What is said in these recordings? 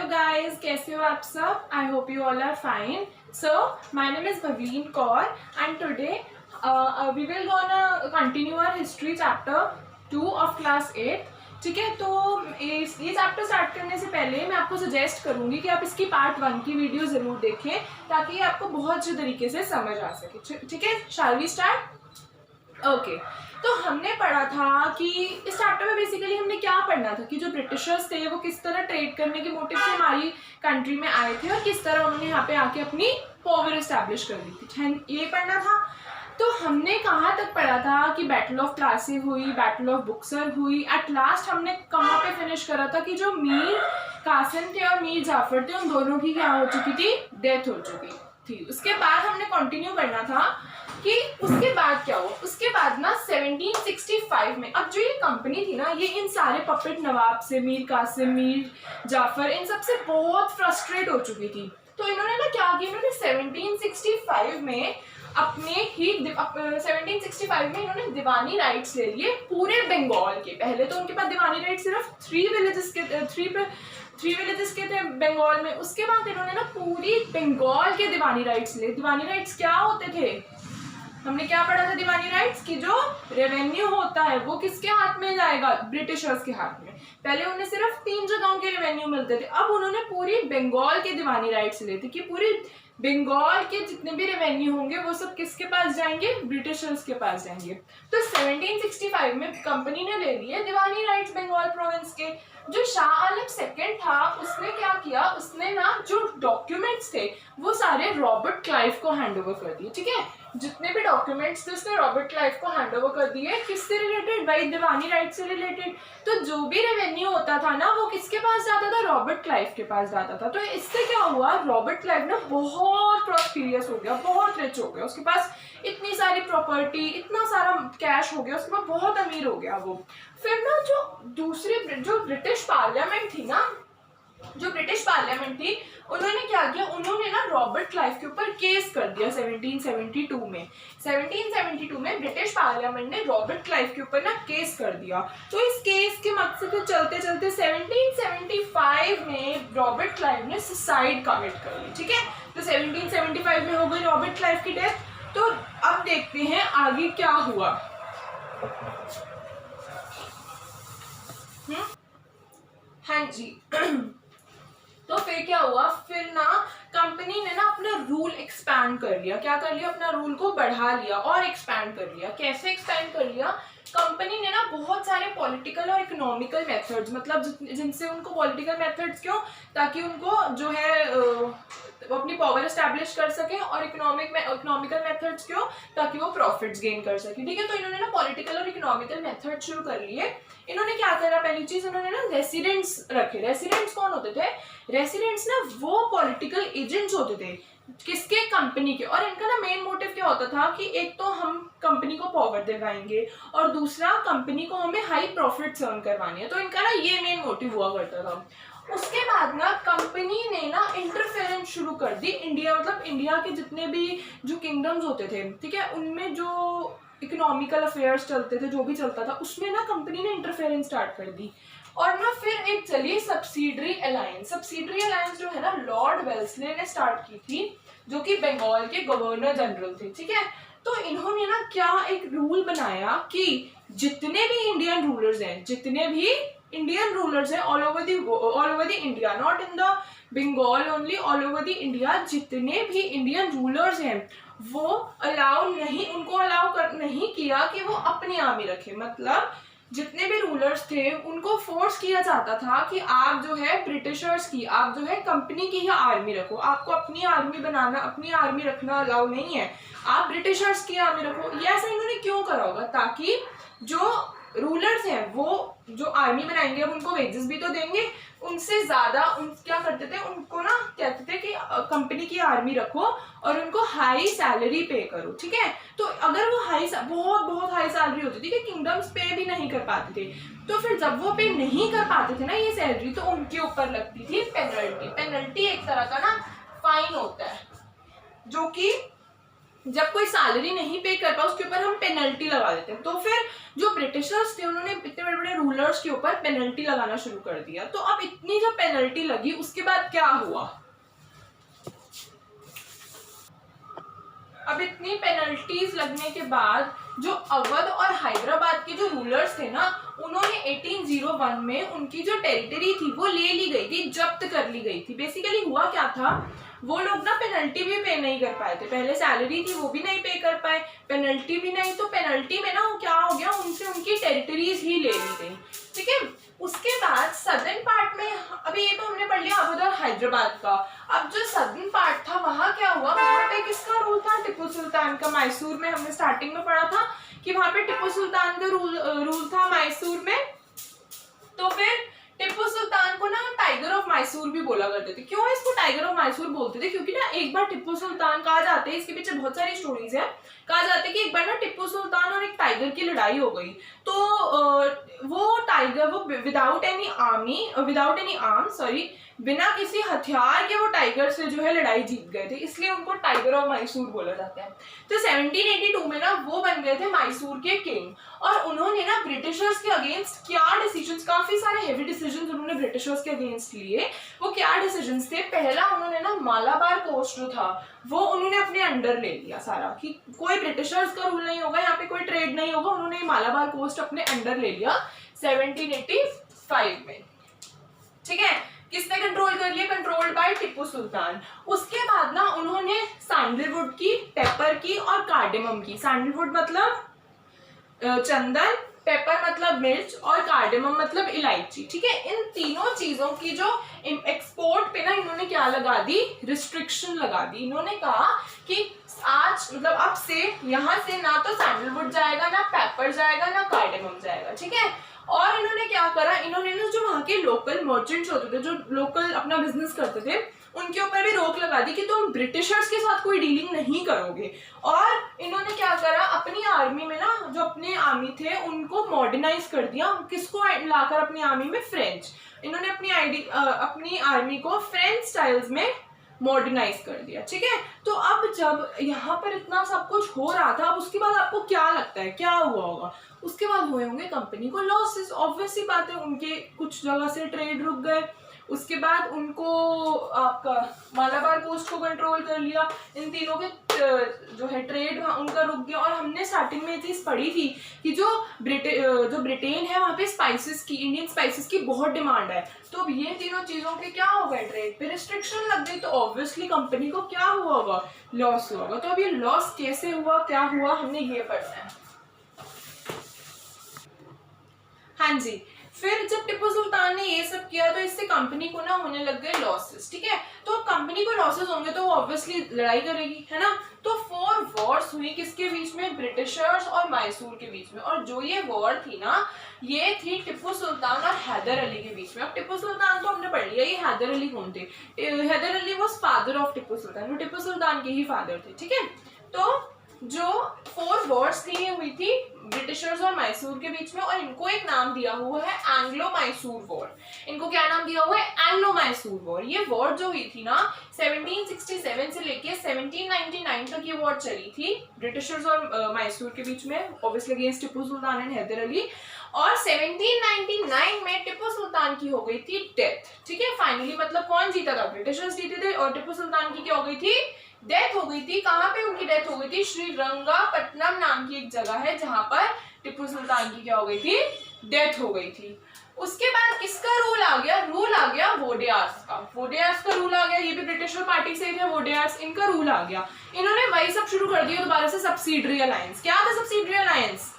Hello guys, कैसे हो आप सब? I hope you all are fine. So my name is Bhavin Kaur and today we will gonna continue our history chapter 2 of class 8. ठीक है, तो ये चैप्टर स्टार्ट करने से पहले मैं आपको सजेस्ट करूंगी कि आप इसकी पार्ट 1 की वीडियो ज़रूर देखें ताकि ये आपको बहुत अच्छे तरीके से समझ आ सके. ठीक है, शैल वी स्टार्ट? ओके, तो हमने पढ़ा था कि इस चैप्टर में बेसिकली हमने क्या पढ़ना था कि जो ब्रिटिशर्स थे वो किस तरह ट्रेड करने के मोटिव से हमारी कंट्री में आए थे और किस तरह उन्होंने यहाँ पे आके अपनी पावर एस्टैब्लिश कर दी थी. ये पढ़ना था. तो हमने कहाँ तक पढ़ा था कि बैटल ऑफ प्लासी हुई, बैटल ऑफ बुक्सर हुई. एट लास्ट हमने कहाँ पे फिनिश करा था कि जो मीर कासिम थे और मीर जाफर थे उन दोनों की क्या हो चुकी थी, डेथ हो चुकी थी. उसके बाद हमने कंटिन्यू करना था कि उसके बाद क्या हुआ. उसके बाद ना 1765 में अब जो ये कंपनी थी ना, ये इन सारे पपेट नवाब से, मीर कासिम, मीर जाफर, इन सब से बहुत फ्रस्ट्रेट हो चुकी थी. तो इन्होंने ना क्या किया, इन्होंने 1765 में अपने ही 1765 में इन्होंने दीवानी राइट्स ले लिए पूरे बंगाल के. पहले तो उनके पास दीवानी राइट सिर्फ 3 विलेजेस के थे बंगाल में. उसके बाद इन्होंने ना पूरी बंगाल के दीवानी राइट्स ले. दीवानी राइट्स क्या होते थे, हमने क्या पढ़ा था दीवानी राइट्स की जो रेवेन्यू होता है वो किसके हाथ में जाएगा, ब्रिटिशर्स के हाथ में. पहले उन्हें सिर्फ 3 जगहों के रेवेन्यू मिलते थे, अब उन्होंने पूरी बंगाल के दीवानी राइट्स लिए थे कि पूरी बंगाल के जितने भी रेवेन्यू होंगे वो सब किसके पास जाएंगे, ब्रिटिशर्स के पास जाएंगे. तो 1765 में कंपनी ने ले लिए दीवानी राइट्स बंगाल प्रोविंस के. जो शाह आलम सेकंड था उसने क्या किया, उसने ना जो डॉक्यूमेंट्स थे वो सारे रॉबर्ट क्लाइव को हैंड ओवर कर दिए. ठीक है, जितने भी डॉक्यूमेंट्स थे उसने रॉबर्ट क्लाइव को हैंड ओवर कर दिए. किससे रिलेटेड, भाई दीवानी राइट से रिलेटेड. तो जो भी रेवेन्यू होता था ना वो किसके पास जाता था, रॉबर्ट क्लाइव के पास जाता था. तो इससे क्या हुआ, रॉबर्ट क्लाइव ना बहुत प्रॉस्पिरियस हो गया, बहुत रिच हो गया. उसके पास इतनी सारी प्रॉपर्टी, इतना सारा कैश हो गया, उसके बाद बहुत अमीर हो गया वो. फिर ना जो ब्रिटिश पार्लियामेंट थी ना, जो ब्रिटिश पार्लियामेंट थी, उन्होंने क्या किया, उन्होंने ना रॉबर्ट क्लाइव के ऊपर केस कर दिया 1772 में. 1772 में ब्रिटिश पार्लियामेंट ने रॉबर्ट क्लाइव के ऊपर ना केस कर दिया. तो इस केस के मकसद से चलते चलते 1775 में रॉबर्ट क्लाइव ने सुसाइड कमिट कर ली. ठीक है, तो 1775 में हो गई रॉबर्ट क्लाइव की डेथ. तो अब देखते हैं आगे क्या हुआ. हाँ जी. तो फिर क्या हुआ, फिर ना कंपनी ने ना अपना रूल एक्सपैंड कर लिया. क्या कर लिया, अपना रूल को बढ़ा लिया और एक्सपैंड कर लिया. कैसे एक्सपैंड कर लिया, कंपनी ने ना बहुत सारे पॉलिटिकल और इकोनॉमिकल मेथड्स, मतलब जिनसे उनको पॉलिटिकल मेथड्स क्यों, ताकि उनको जो है वो अपनी पावर एस्टैब्लिश कर सके, और इकोनॉमिकल मेथड्स क्यों, ताकि वो प्रॉफिट्स गेन कर सके. ठीक है, तो इन्होंने ना पॉलिटिकल और इकोनॉमिकल मेथड शुरू कर लिए. इन्होंने क्या करा, पहली चीज इन्होंने ना रेसिडेंट्स रखे. रेसिडेंट्स कौन होते थे, रेसिडेंट्स ना वो पॉलिटिकल एजेंट्स होते थे किसके, कंपनी के. और इनका ना मेन मोटिव क्या होता था कि एक तो हम कंपनी को पावर दिलवाएंगे और दूसरा कंपनी को हमें हाई प्रॉफिट्स अर्न करवानी है. तो इनका ना ये मेन मोटिव हुआ करता था. उसके बाद ना कंपनी ने ना इंटरफेरेंस शुरू कर दी इंडिया, मतलब इंडिया के जितने भी जो किंगडम्स होते थे, ठीक है, उनमें जो इकोनॉमिकल अफेयर्स चलते थे, जो भी चलता था उसमें ना कंपनी ने इंटरफेरेंस स्टार्ट कर दी. और ना फिर एक चली सब्सिडरी अलायंस. सब्सिडरी अलायंस जो है ना लॉर्ड वेल्सले ने स्टार्ट की थी, जो कि बंगाल के गवर्नर जनरल थे. ठीक है, तो इन्होंने ना क्या एक रूल बनाया कि जितने भी इंडियन रूलर्स हैं, जितने भी इंडियन रूलर्स हैं all over the India, not in the Bengal only, all over the India, जितने भी इंडियन रूलर्स हैं वो उनको अलाउ नहीं किया कि वो अपनी आर्मी रखे. मतलब जितने भी रूलर्स थे उनको फोर्स किया जाता था कि आप जो है ब्रिटिशर्स की, आप जो है कंपनी की ही आर्मी रखो, आपको अपनी आर्मी बनाना, अपनी आर्मी रखना अलाउ नहीं है, आप ब्रिटिशर्स की आर्मी रखो. ये ऐसा इन्होंने क्यों करा होगा, ताकि जो रूलर्स हैं वो जो आर्मी बनाएंगे अब उनको वेजेस भी तो देंगे, उनसे ज्यादा क्या करते थे, उनको ना कहते थे कि कंपनी की आर्मी रखो और उनको हाई सैलरी पे करो. ठीक है, तो अगर वो बहुत हाई सैलरी होती थी कि किंगडम्स पे भी नहीं कर पाते थे, तो फिर जब वो पे नहीं कर पाते थे ना ये सैलरी, तो उनके ऊपर लगती थी पेनल्टी. पेनल्टी एक तरह का ना फाइन होता है, जो कि जब कोई सैलरी नहीं पे कर पाए उसके ऊपर हम पेनल्टी लगा देते हैं। तो फिर जो ब्रिटिशर्स थे उन्होंने इतने बड़े बड़े रूलर्स के ऊपर पेनल्टी लगाना शुरू कर दिया। तो अब इतनी जब पेनल्टी लगी उसके बाद क्या हुआ, अब इतनी पेनल्टीज लगने के बाद जो अवध और हैदराबाद के जो रूलर्स थे ना, उन्होंने 1801 में उनकी जो टेरिटरी थी वो ले ली गई थी, जब्त कर ली गई थी। बेसिकली हुआ क्या था, वो लोग ना पेनल्टी भी पे नहीं कर पाए थे, पहले सैलरी थी वो भी नहीं पे कर पाए, पेनल्टी भी नहीं, तो पेनल्टी में ना वो क्या हो गया, उनसे उनकी टेरिटरीज ही ले ली गई। ठीक है, उसके बाद सदर्न पार्ट में, अभी ये तो हमने पढ़ लिया अवध और हैदराबाद का। अब जो सदर्न पार्ट था वहां क्या हुआ, वहां पे किसका रूल था, टिप्पू सुल्तान का। मैसूर में हमने स्टार्टिंग में पढ़ा था कि वहां पे टिप्पू सुल्तान का रूल था मैसूर में। तो फिर टिप्पू सुल्तान को ना टाइगर ऑफ मैसूर भी बोला करते थे। क्यों इसको टाइगर ऑफ मैसूर बोलते थे, क्योंकि ना एक बार टिप्पू सुल्तान, कहा जाते हैं इसके पीछे बहुत सारी स्टोरीज है, कहा जाता है कि एक बार ना टिप्पू सुल्तान और एक टाइगर की लड़ाई हो गई। तो वो टाइगर, वो विदाउट एनी आर्म सॉरी, बिना किसी हथियार के वो टाइगर से जो है लड़ाई जीत गए थे, इसलिए उनको टाइगर ऑफ मैसूर बोला जाता है। तो 1782 में ना वो बन गए थे मैसूर के किंग, और उन्होंने ना ब्रिटिशर्स के अगेंस्ट क्या डिसीजंस, काफी सारे हेवी डिसीजंस उन्होंने ब्रिटिशर्स के अगेंस्ट लिए। वो क्या डिसीजंस थे, पहला उन्होंने ना मालाबार कोस्ट जो था वो उन्होंने अपने अंडर ले लिया सारा, कि कोई ब्रिटिशर्स का रूल नहीं होगा यहाँ पे, कोई ट्रेड नहीं होगा, उन्होंने मालाबार कोस्ट अपने अंडर ले लिया 1785 में। ठीक है, किसने कंट्रोल कर लिया, कंट्रोल्ड बाय टिप्पू सुल्तान। उसके बाद ना उन्होंने सैंडलवुड की, पेपर की और कार्डेमम की। सैंडलवुड मतलब चंदन, पेपर मतलब मिर्च और कार्डेमम मतलब इलायची। ठीक है, इन तीनों चीजों की जो एक्सपोर्ट पे ना इन्होंने क्या लगा दी, रिस्ट्रिक्शन लगा दी। इन्होंने कहा कि आज मतलब अब से यहाँ से ना तो सैंडलवुड जाएगा, ना पेपर जाएगा, ना कार्डेमम जाएगा। ठीक है, और इन्होंने क्या करा, इन्होंने ना जो वहाँ के लोकल मर्चेंट्स होते थे, जो लोकल अपना बिजनेस करते थे, उनके ऊपर भी रोक लगा दी कि तुम ब्रिटिशर्स के साथ कोई डीलिंग नहीं करोगे। और इन्होंने क्या करा, अपनी आर्मी में ना जो अपने आर्मी थे उनको मॉडर्नाइज कर दिया। किसको लाकर अपनी आर्मी में, फ्रेंच। इन्होंने अपनी आर्मी को फ्रेंच स्टाइल्स में मॉडर्नाइज कर दिया। ठीक है, तो अब जब यहाँ पर इतना सब कुछ हो रहा था, अब उसके बाद आपको क्या लगता है क्या हुआ होगा, उसके बाद हुए होंगे कंपनी को लॉसेस। ऑब्वियस सी बात है, उनके कुछ जगह से ट्रेड रुक गए, उसके बाद उनको आपका मालाबार कोस्ट को कंट्रोल कर लिया, इन तीनों के जो है ट्रेड उनका रुक गया। और हमने स्टार्टिंग में ये चीज़ पढ़ी थी कि जो ब्रिटेन है वहाँ पे स्पाइसेस की, इंडियन स्पाइसेस की बहुत डिमांड है। तो अब ये तीनों चीज़ों के क्या हो गए, ट्रेड पे रिस्ट्रिक्शन लग गई, तो ऑब्वियसली कंपनी को क्या हुआ होगा, लॉस हुआ होगा। तो अब ये लॉस कैसे हुआ, क्या हुआ, हमने ये पढ़ना है। हाँ जी, फिर जब टिप्पू सुल्तान ने ये सब किया तो इससे कंपनी को ना होने लग गए लॉसेस। ठीक है, तो कंपनी को लॉसेस होंगे तो वो ऑब्वियसली लड़ाई करेगी, है ना। तो 4 वॉर्स हुई किसके बीच में, ब्रिटिशर्स और मैसूर के बीच में। और जो ये वॉर थी ना, ये थी टिप्पू सुल्तान और हैदर अली के बीच में। अब टिप्पू सुल्तान तो हमने पढ़ लिया, ये हैदर अली कौन थे, Haidar Ali was father of Tipu Sultan, वो टिप्पू सुल्तान के ही फादर थे। ठीक है, तो जो 4 वॉर्स थी ये हुई थी ब्रिटिशर्स और मैसूर के बीच में, और इनको एक नाम दिया हुआ है एंग्लो मैसूर वॉर। इनको क्या नाम दिया हुआ है, एंग्लो मैसूर वॉर। ये वॉर जो हुई थी ना 1767 से लेके 1799 तक ये वॉर चली थी ब्रिटिशर्स और मैसूर के बीच में, obviously against Tipu Sultan and Hyder Ali. और 1799 में टिप्पू सुल्तान की हो गई थी डेथ। ठीक है, फाइनली मतलब कौन जीता था, ब्रिटिशर्स जीते थे, और टिप्पू सुल्तान की क्या हो गई थी, डेथ हो गई थी। कहाँ पे उनकी डेथ हो गई थी, श्रीरंगापट्टनम नाम की एक जगह है जहां पर टिप्पू सुल्तान की क्या हो गई थी, डेथ हो गई थी। उसके बाद किसका रूल आ गया, रूल आ गया वोडेयार्स का। वोडेयार्स का रूल आ गया, ये भी ब्रिटिशर पार्टी से थे वोडेयार्स, इनका रूल आ गया। इन्होंने वही सब शुरू कर दिया दोबारा से, सब्सिडरी अलायंस। क्या था सब्सिडरी अलायंस,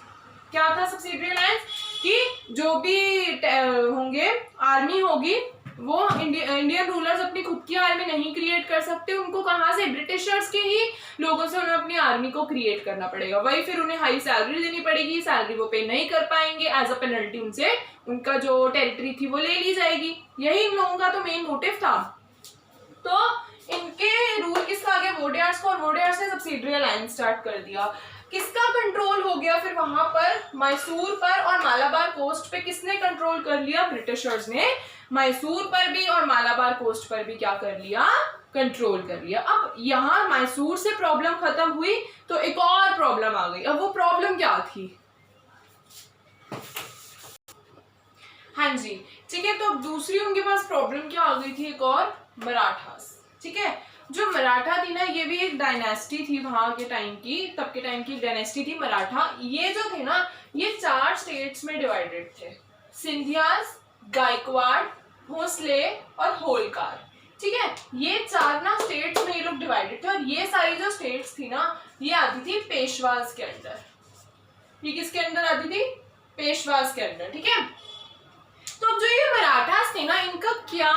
क्या था सब्सिडरी अलायंस, कि जो भी होंगे आर्मी होगी वो इंडियन रूलर्स अपनी खुद की आर्मी नहीं क्रिएट कर सकते, उनको कहाँ से, ब्रिटिशर्स के ही लोगों से उन्हें अपनी आर्मी को क्रिएट करना पड़ेगा। वही फिर उन्हें हाई सैलरी देनी पड़ेगी, सैलरी वो पे नहीं कर पाएंगे, एज अ पेनल्टी उनसे उनका जो टेरिटरी थी वो ले ली जाएगी। यही इन लोगों का तो मेन मोटिव था। तो इनके रूल किसका आ गया, वोडेयार्स को, और वोडेयार्स ने सब्सिडरी अलायंस स्टार्ट कर दिया। किसका कंट्रोल हो गया फिर वहां पर, मैसूर पर और मालाबार कोस्ट पे किसने कंट्रोल कर लिया, ब्रिटिशर्स ने मैसूर पर भी और मालाबार कोस्ट पर भी क्या कर लिया, कंट्रोल कर लिया। अब यहाँ मैसूर से प्रॉब्लम खत्म हुई तो एक और प्रॉब्लम आ गई। अब वो प्रॉब्लम क्या थी? हाँ जी, ठीक है। तो अब दूसरी उनके पास प्रॉब्लम क्या आ गई थी? एक और, मराठास। ठीक है, जो मराठा थी ना, ये भी एक डायनेस्टी थी वहां के टाइम की, तब के टाइम की डायनेस्टी थी मराठा। ये जो थे ना, ये 4 स्टेट्स में डिवाइडेड थे, सिंधियास, गायकवाड़, भोसले और होलकार। ठीक है, ये 4 ना स्टेट्स में ये लोग डिवाइडेड थे, और ये सारी जो स्टेट्स थी ना, ये आती थी पेशवाज के अंडर। ये किसके अंदर आती थी? पेशवाज के अंदर। ठीक है, तो अब जो ये मराठास थे ना, इनका क्या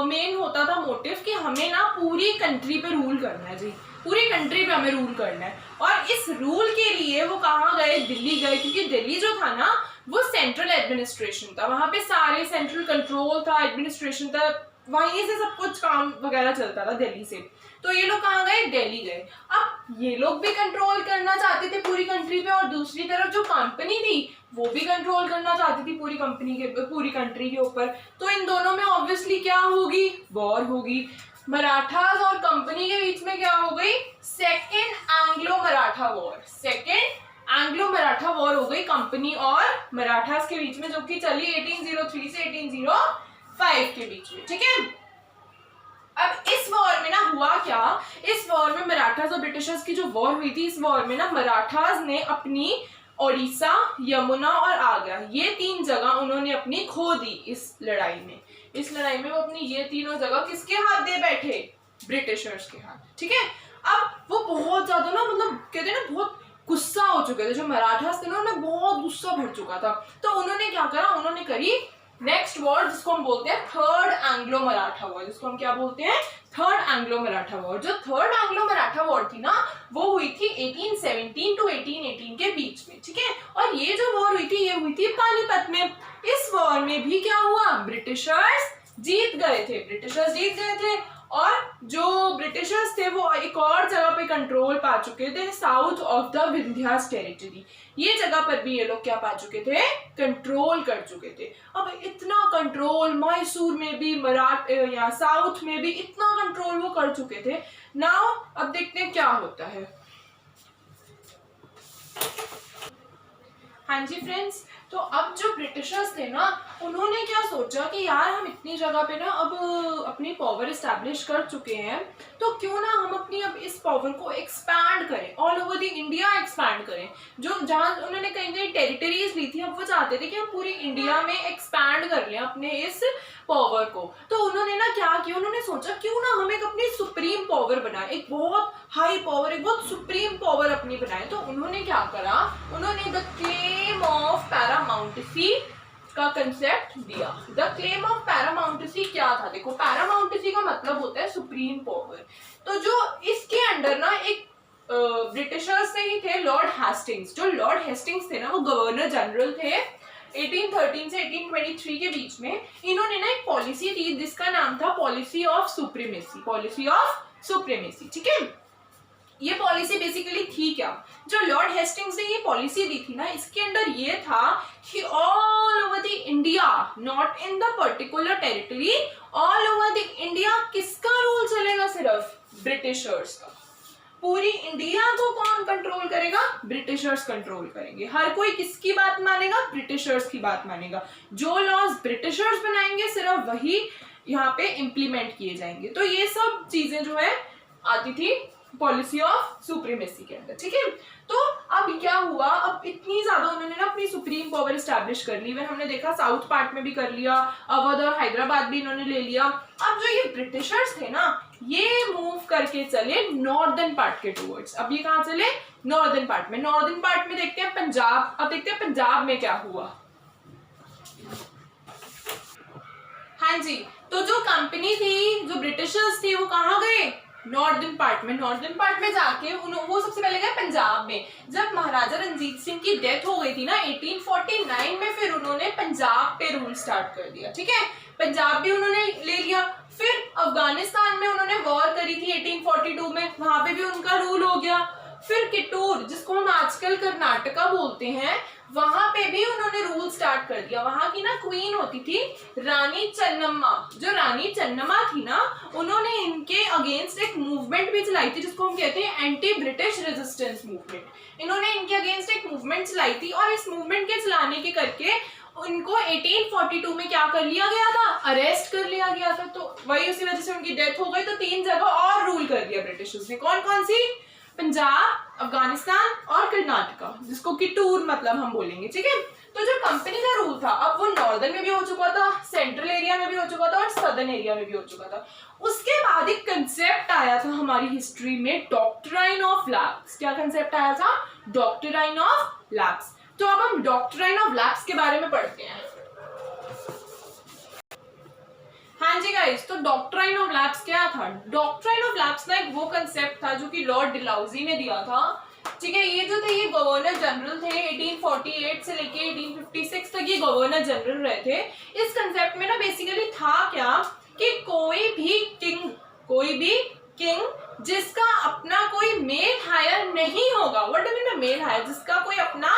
मेन होता था मोटिव कि हमें ना पूरी कंट्री पे रूल करना है जी, पूरी कंट्री पे हमें रूल करना है। और इस रूल के लिए वो कहाँ गए? दिल्ली गए, क्योंकि दिल्ली जो था ना वो सेंट्रल एडमिनिस्ट्रेशन था, वहां पे सारे सेंट्रल कंट्रोल था, एडमिनिस्ट्रेशन था, वहीं से सब कुछ काम वगैरह चलता था दिल्ली से। तो ये लोग कहाँ गए? दिल्ली गए। अब ये लोग भी कंट्रोल करना चाहते थे पूरी कंट्री पे, और दूसरी तरफ जो कंपनी थी वो भी कंट्रोल करना चाहती थी पूरी कंट्री के ऊपर। तो इन दोनों में ऑब्वियसली क्या होगी? वॉर होगी। मराठास और कंपनी के बीच में क्या हो गई? Second Anglo Maratha war. Second Anglo Maratha war हो गई कंपनी और मराठास के बीच में, जो कि चली 1803 से 1805 के बीच में। ठीक है, अब इस वॉर में ना हुआ क्या? इस वॉर में मराठास और ब्रिटिशर्स की जो वॉर हुई थी, इस वॉर में ना मराठास ने अपनी ओडिशा, यमुना और आगरा, ये 3 जगह उन्होंने अपनी खो दी इस लड़ाई में। इस लड़ाई में वो अपनी ये तीनों जगह किसके हाथ दे बैठे? ब्रिटिशर्स के हाथ। ठीक है, अब वो बहुत ज्यादा ना, मतलब कहते हैं ना, बहुत गुस्सा हो चुके थे। जो मराठास थे ना, उन्हें बहुत गुस्सा भर चुका था। तो उन्होंने क्या करा? उन्होंने करी नेक्स्ट वॉर, जिसको हम बोलते हैं थर्ड एंग्लो मराठा वॉर। जिसको हम क्या बोलते हैं? Third Anglo Maratha war. जो थर्ड एंग्लो मराठा वॉर थी ना, वो हुई थी 1817 टू 1818 के बीच में। ठीक है, और ये जो वॉर हुई थी, ये हुई थी पानीपत में। इस वॉर में भी क्या हुआ? ब्रिटिशर्स जीत गए थे, और जो ब्रिटिशर्स थे वो एक और जगह पे कंट्रोल पा चुके थे, south of the Vindhyas territory. ये जगह पर भी ये लोग क्या पा चुके थे? कंट्रोल कर चुके थे। अब इतना कंट्रोल मैसूर में भी, या साउथ में भी इतना कंट्रोल वो कर चुके थे। नाउ अब देखते हैं क्या होता है। हाँ जी फ्रेंड्स, तो अब जो ब्रिटिशर्स थे ना, उन्होंने क्या सोचा कि यार हम इतनी जगह पे ना अब अपनी पावर एस्टैब्लिश कर चुके हैं, तो क्यों ना हम अपनी अब इस पावर को एक्सपैंड करें, all over the India expand करें। जो जहाँ उन्होंने कहीं कहीं टेरिटरीज ली थी, अब वो चाहते थे कि हम पूरी इंडिया में एक्सपैंड कर लें अपने इस पावर को। तो उन्होंने ना क्या किया? उन्होंने सोचा क्यों ना हम एक अपनी सुप्रीम पावर बनाए, एक बहुत हाई पावर, एक बहुत सुप्रीम पावर अपनी बनाए। तो उन्होंने क्या करा? उन्होंने द क्लेम ऑफ पैरामाउंटेसी का कंसेप्ट दिया। द क्लेम ऑफ पैरामाउंटेसी क्या था? देखो, पैरामाउंटेसी का मतलब होता है सुप्रीम पावर। तो जो इसके अंडर ना एक ब्रिटिशर्स से ही थे, लॉर्ड हेस्टिंग्स। जो लॉर्ड हेस्टिंग्स थे ना, वो गवर्नर जनरल थे 1813 से 1823 के बीच में। इन्होंने ना एक पॉलिसी दी जिसका नाम था policy of supremacy. Policy of supremacy. ठीक है, ये पॉलिसी बेसिकली थी क्या? जो लॉर्ड हेस्टिंग्स ने ये पॉलिसी दी थी ना, इसके अंदर ये था कि all over the India, not in the particular territory, all over the India किसका रूल चलेगा? सिर्फ ब्रिटिशर्स का। पूरी इंडिया को कौन कंट्रोल करेगा? ब्रिटिशर्स कंट्रोल करेंगे। हर कोई किसकी बात मानेगा? ब्रिटिशर्स की बात मानेगा। जो लॉज ब्रिटिशर्स बनाएंगे, सिर्फ वही यहाँ पे इम्प्लीमेंट किए जाएंगे। तो ये सब चीजें जो है आती थी पॉलिसी ऑफ सुप्रीमेसी के अंदर। ठीक है, तो अब क्या हुआ? अब इतनी ज्यादा उन्होंने ना अपनी सुप्रीम पावर एस्टैब्लिश कर ली। वह हमने देखा साउथ पार्ट में भी कर लिया, अवध और हैदराबाद भी इन्होंने ले लिया। अब जो ये ब्रिटिशर्स थे ना, ये मूव करके चले नॉर्दर्न पार्ट के टूवर्ड्स। अब ये कहाँ चले? नॉर्दर्न पार्ट में। नॉर्दर्न पार्ट में देखते हैं पंजाब। अब देखते हैं पंजाब में क्या हुआ। हाँ जी, तो जो कंपनी थी, जो ब्रिटिशर्स थी, वो कहाँ गए? नॉर्दर्न पार्ट में। नॉर्दर्न पार्ट में जाके वो सबसे पहले गए पंजाब में। जब महाराजा रंजीत सिंह की डेथ हो गई थी ना 1849 में, फिर उन्होंने पंजाब पे रूल स्टार्ट कर दिया। ठीक है, पंजाब भी उन्होंने ले लिया। फिर अफगानिस्तान में उन्होंने वॉर करी थी 1842 में, वहां पे भी उनका रूल हो गया। फिर किटूर, जिसको हम आजकल कर्नाटका बोलते हैं, वहां पे भी उन्होंने रूल स्टार्ट कर दिया। वहां की ना क्वीन होती थी रानी चन्नम्मा। जो रानी चन्नम्मा थी ना, उन्होंने इनके अगेंस्ट एक मूवमेंट भी चलाई थी जिसको हम कहते हैं एंटी ब्रिटिश रेजिस्टेंस मूवमेंट। इन्होंने इनके अगेंस्ट एक मूवमेंट चलाई थी और इस मूवमेंट के चलाने के करके उनको 1842 में क्या कर लिया गया था, अरेस्ट कर लिया गया था। तो वही उसी वजह से उनकी डेथ हो गई। तो 3 जगह और रूल कर दिया ब्रिटिशर्स ने। कौन कौन सी? पंजाब, अफगानिस्तान और कर्नाटका, जिसको कि टूर मतलब हम बोलेंगे, ठीक है। तो जो कंपनी का रूल था अब वो नॉर्दर्न में भी हो चुका था, सेंट्रल एरिया में भी हो चुका था और सदर्न एरिया में भी हो चुका था। उसके बाद एक कंसेप्ट आया था हमारी हिस्ट्री में, डॉक्ट्राइन ऑफ लैप्स। क्या कंसेप्ट आया था? Doctrine of lapse. तो अब हम डॉक्ट्राइन ऑफ लैप्स के बारे में पढ़ते हैं। हाँ जी गाइस, तो डॉक्ट्राइन ऑफ लैप्स क्या था? डॉक्ट्राइन ऑफ लैप्स ना एक वो कंसेप्ट था जो कि लॉर्ड डलहौजी ने दिया था, ठीक है। ये जो थे ये गवर्नर जनरल थे। 1848 से लेके 1856 तक ये गवर्नर जनरल रहे थे। इस कंसेप्ट में ना बेसिकली था क्या कि कोई भी किंग जिसका अपना कोई मेल हायर नहीं होगा, what do mean by male heir, जिसका कोई अपना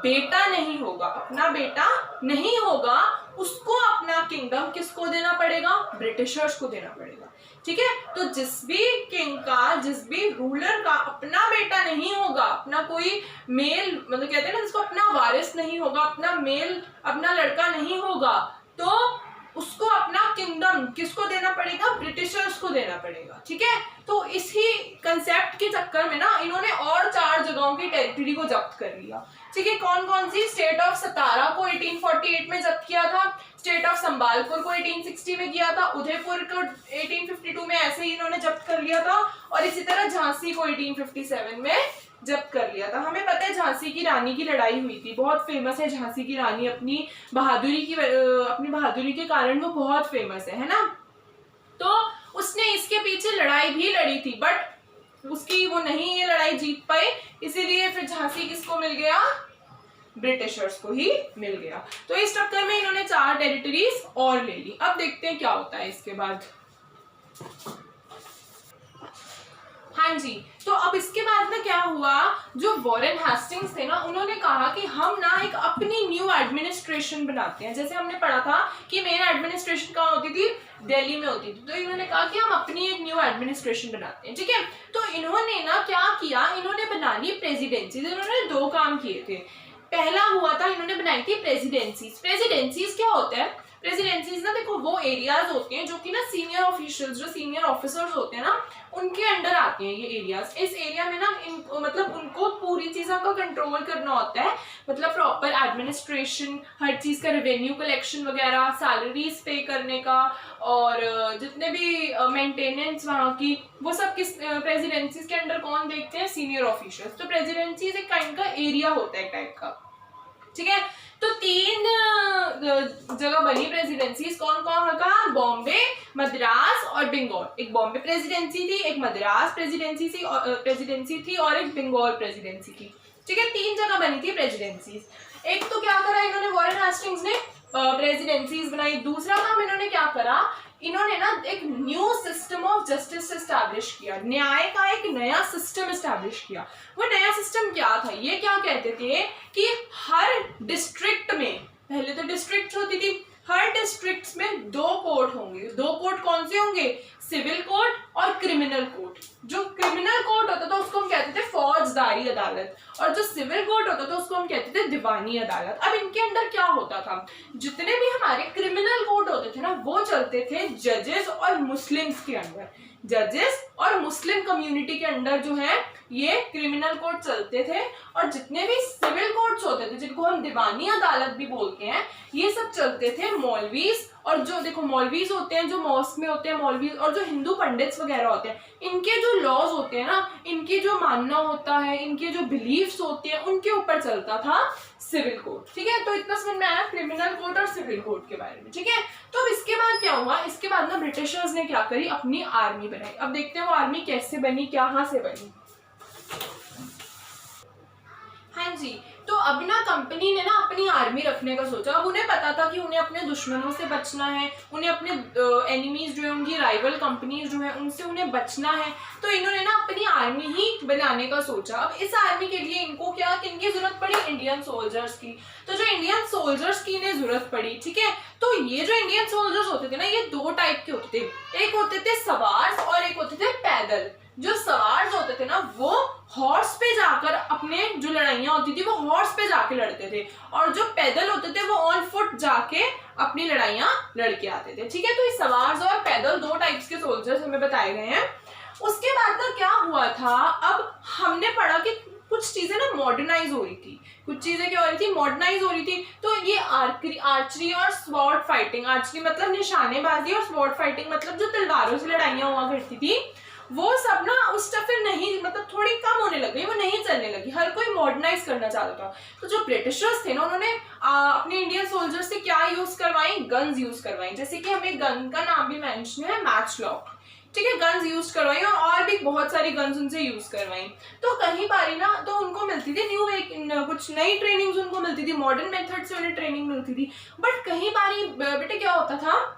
बेटा नहीं होगा, अपना बेटा नहीं होगा, उसको अपना किंगडम किसको देना पड़ेगा? ब्रिटिशर्स को देना पड़ेगा, ठीक है। तो जिस भी किंग का, जिस भी रूलर का अपना बेटा नहीं होगा, अपना कोई मेल मतलब कहते हैं ना जिसको अपना वारिस नहीं होगा, अपना मेल अपना लड़का नहीं होगा, तो उसको अपना किंगडम किसको देना पड़ेगा? ब्रिटिशर्स को देना पड़ेगा, ठीक है। तो इसी कंसेप्ट के चक्कर में ना इन्होंने और 4 जगहों की टेरिटरी को जब्त कर लिया, ठीक है। कौन कौन सी? स्टेट ऑफ सतारा को 1848 में जब्त किया था, स्टेट ऑफ संबालपुर को 1860 में किया था, उदयपुर को 1852 में ऐसे ही इन्होंने जब्त कर लिया था, और इसी तरह झांसी को 1857 में जब्त कर लिया था। हमें पता है झांसी की रानी की लड़ाई हुई थी, बहुत फेमस है झांसी की रानी, अपनी बहादुरी के कारण वो बहुत फेमस है ना। तो उसने इसके पीछे लड़ाई भी लड़ी थी, बट उसकी वो नहीं ये लड़ाई जीत पाई, इसीलिए फिर झांसी किसको मिल गया? ब्रिटिशर्स को ही मिल गया। तो इस चक्कर में इन्होंने 4 टेरिटरीज और ले ली। अब देखते हैं क्या होता है इसके बाद। हाँ जी, तो अब इसके बाद में क्या हुआ, जो वॉरेन हेस्टिंग्स थे ना, उन्होंने कहा कि हम ना एक अपनी न्यू एडमिनिस्ट्रेशन बनाते हैं। जैसे हमने पढ़ा था कि मेन एडमिनिस्ट्रेशन कहाँ होती थी? दिल्ली में होती थी। तो इन्होंने कहा कि हम अपनी एक न्यू एडमिनिस्ट्रेशन बनाते हैं, ठीक है। तो इन्होंने ना क्या किया, इन्होंने बना ली प्रेसिडेंसीज। इन्होंने 2 काम किए थे। पहला हुआ था, इन्होंने बनाई थी प्रेसिडेंसीज। प्रेसिडेंसीज क्या होता है? प्रेसिडेंसीज ना देखो वो एरियाज होते हैं जो कि ना सीनियर ऑफिशियल्स, जो सीनियर ऑफिसर्स होते हैं ना, उनके अंडर आते हैं ये एरियाज। इस एरिया में ना मतलब उनको पूरी चीजों का कंट्रोल करना होता है, मतलब प्रॉपर एडमिनिस्ट्रेशन, हर चीज का रेवेन्यू कलेक्शन वगैरह, सैलरीज पे करने का, और जितने भी मेंटेनेंस वहाँ की, वो सब किस प्रेसिडेंसीज के अंडर कौन देखते हैं? Senior officials. तो प्रेसिडेंसीज एक काइंड का एरिया होता है टाइप का, ठीक है। तो 3 जगह बनी प्रेसिडेंसीज। कौन कौन का? बॉम्बे, मद्रास और बंगाल। एक बॉम्बे प्रेसिडेंसी थी, एक मद्रास प्रेसिडेंसी थी और एक बंगाल प्रेसिडेंसी थी, ठीक है। 3 जगह बनी थी प्रेसिडेंसीज। एक तो क्या करा इन्होंने, वॉरेन हेस्टिंग्स ने प्रेसिडेंसीज बनाई। दूसरा काम इन्होंने क्या करा, इन्होंने ना एक new system of justice establish किया, न्याय का एक नया सिस्टम एस्टैब्लिश किया। वो नया सिस्टम क्या था? ये क्या कहते थे कि हर डिस्ट्रिक्ट में, पहले तो डिस्ट्रिक्ट होती थी, हर डिस्ट्रिक्ट में 2 कोर्ट होंगे। 2 कोर्ट कौन से होंगे? सिविल कोर्ट और क्रिमिनल कोर्ट। जो क्रिमिनल कोर्ट होता था उसको हम कहते थे फौजदारी अदालत, और जो सिविल कोर्ट होता था उसको हम कहते थे दीवानी अदालत। अब इनके अंदर क्या होता था, जितने भी हमारे क्रिमिनल कोर्ट होते थे ना, वो चलते थे जजेस और मुस्लिम्स के अंदर। जजेस और मुस्लिम कम्युनिटी के अंडर जो है ये क्रिमिनल कोर्ट चलते थे, और जितने भी सिविल कोर्ट्स होते थे, जिनको हम दीवानी अदालत भी बोलते हैं, ये सब चलते थे मौलवीज। और जो देखो मौलवीज होते हैं जो मॉस्क में होते हैं मौलवीज, और जो हिंदू पंडित्स वगैरह होते हैं, इनके जो लॉज होते हैं ना, इनके जो मानना होता है, इनके जो बिलीफ्स होते हैं, उनके ऊपर चलता था सिविल कोर्ट, ठीक है। तो इतना समझ में आया क्रिमिनल कोर्ट और सिविल कोर्ट के बारे में, ठीक है। तो अब इसके बाद क्या हुआ, इसके बाद ना ब्रिटिशर्स ने क्या करी, अपनी आर्मी बनाई। अब देखते हैं वो आर्मी कैसे बनी, कहाँ से बनी। हाँ जी, तो अब ना कंपनी ने ना अपनी आर्मी रखने का सोचा। अब उन्हें पता था कि उन्हें अपने दुश्मनों से बचना है, उन्हें अपने एनिमीज जो है, उनकी राइवल कंपनीज जो है, उनसे उन्हें बचना है। तो इन्होंने ना अपनी आर्मी ही बनाने का सोचा। अब इस आर्मी के लिए इनको क्या, किनकी जरूरत पड़ी? इंडियन सोल्जर्स की। तो जो इंडियन सोल्जर्स की इन्हें जरूरत पड़ी, ठीक है। तो ये जो इंडियन सोल्जर्स होते थे ना, ये दो टाइप के होते थे। एक होते थे सवार और एक होते थे पैदल। जो सवार होते थे ना, वो हॉर्स पे जाकर अपने जो लड़ाइयाँ होती थी वो हॉर्स पे जाके लड़ते थे, और जो पैदल होते थे वो ऑन फुट जाके अपनी लड़ाइयाँ लड़के आते थे, ठीक है। तो ये सवार और पैदल दो टाइप्स के सोल्जर्स हमें बताए गए हैं। उसके बाद ना क्या हुआ था, अब हमने पढ़ा कि कुछ चीजें ना मॉडर्नाइज हो रही थी, कुछ चीजें क्या हो रही थी, मॉडर्नाइज हो रही थी। तो ये आर्चरी और स्वॉर्ड फाइटिंग, आर्चरी मतलब निशानेबाजी और स्वॉर्ड फाइटिंग मतलब जो तलवारों से लड़ाइयाँ हुआ करती थी, वो सब ना उस टाइम फिर नहीं, मतलब थोड़ी कम होने लग गई, वो नहीं चलने लगी, हर कोई मॉडर्नाइज करना चाहता था। तो जो ब्रिटिशर्स थे ना, उन्होंने अपने इंडियन सोल्जर्स से क्या यूज करवाई, गन्स यूज करवाई। जैसे कि हमें गन का नाम भी मेंशन है, मैच लॉक, ठीक है। गन्स यूज करवाई और भी बहुत सारी गन्स उनसे यूज करवाई। तो कहीं बारी ना तो उनको मिलती थी कुछ नई ट्रेनिंग्स उनको मिलती थी, मॉडर्न मेथड से उन्हें ट्रेनिंग मिलती थी। बट कहीं बारी बेटे क्या होता था,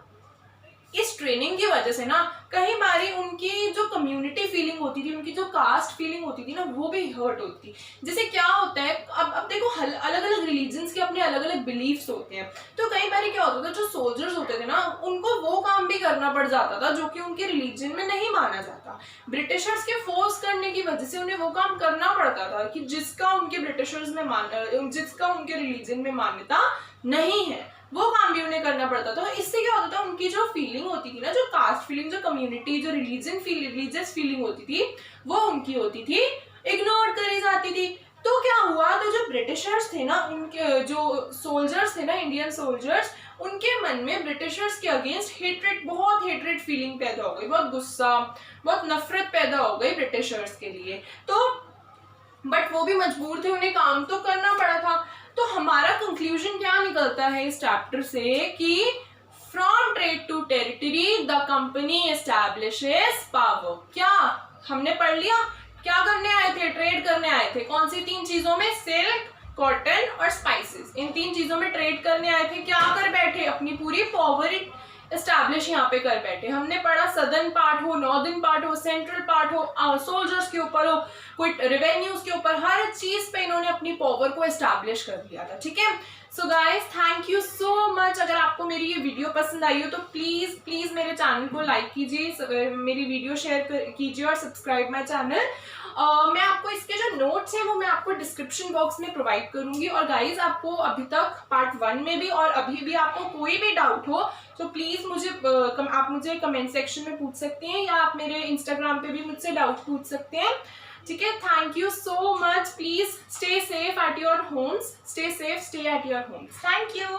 इस ट्रेनिंग की वजह से ना कहीं बारी उनकी जो कम्युनिटी फीलिंग होती थी, उनकी जो कास्ट फीलिंग होती थी ना, वो भी हर्ट होती थी। जैसे क्या होता है, अब देखो अलग अलग रिलीजन्स के अपने अलग अलग बिलीफ्स होते हैं। तो कई बारी क्या होता था, जो सोल्जर्स होते थे ना, उनको वो काम भी करना पड़ जाता था जो कि उनके रिलीजन में नहीं माना जाता। ब्रिटिशर्स के फोर्स करने की वजह से उन्हें वो काम करना पड़ता था कि जिसका उनके ब्रिटिशर्स में जिसका उनके रिलीजन में मान्यता नहीं है, वो काम भी उन्हें करना पड़ता था। इससे क्या होता था, उनकी जो फीलिंग होती थी ना, जो कास्ट फीलिंग, जो कम्युनिटी, जो रिलीजियस फीलिंग होती थी, वो उनकी होती थी इग्नोर करी जाती थी। तो क्या हुआ, तो जो ब्रिटिशर्स थे ना, उनके जो सोल्जर्स थे ना, इंडियन सोल्जर्स, उनके मन में ब्रिटिशर्स के अगेंस्ट हेट्रेड, बहुत हेट्रेड फीलिंग पैदा हो गई, बहुत गुस्सा, बहुत नफरत पैदा हो गई ब्रिटिशर्स के लिए। तो बट वो भी मजबूर थे, उन्हें काम तो करना पड़ा था। तो हमारा कंक्लूजन क्या निकलता है इस चैप्टर से कि from trade to territory the company establishes power. क्या हमने पढ़ लिया, क्या करने आए थे, ट्रेड करने आए थे। कौन सी तीन चीजों में, सिल्क, कॉटन और स्पाइसेस, इन तीन चीजों में ट्रेड करने आए थे। क्या कर बैठे, अपनी पूरी पावर एस्टैब्लिश यहाँ पे कर बैठे। हमने पढ़ा सदर्न पार्ट हो, नॉर्दर्न पार्ट हो, सेंट्रल पार्ट हो, सोल्जर्स के ऊपर हो, कोई रेवेन्यूज के ऊपर, हर चीज पे इन्होंने अपनी पावर को एस्टैब्लिश कर दिया था, ठीक है। So guys, thank you so much. अगर आपको मेरी ये वीडियो पसंद आई हो तो प्लीज प्लीज मेरे चैनल को लाइक कीजिए, मेरी वीडियो शेयर कीजिए और सब्सक्राइब माई चैनल। मैं आपको इसके जो नोट्स हैं वो मैं आपको डिस्क्रिप्शन बॉक्स में प्रोवाइड करूंगी। और गाइज, आपको अभी तक पार्ट 1 में भी और अभी भी आपको कोई भी डाउट हो तो प्लीज आप मुझे कमेंट सेक्शन में पूछ सकते हैं, या आप मेरे इंस्टाग्राम पे भी मुझसे डाउट पूछ सकते हैं, ठीक है। Thank you so much. Please stay safe at your homes, stay safe, stay at your homes. Thank you.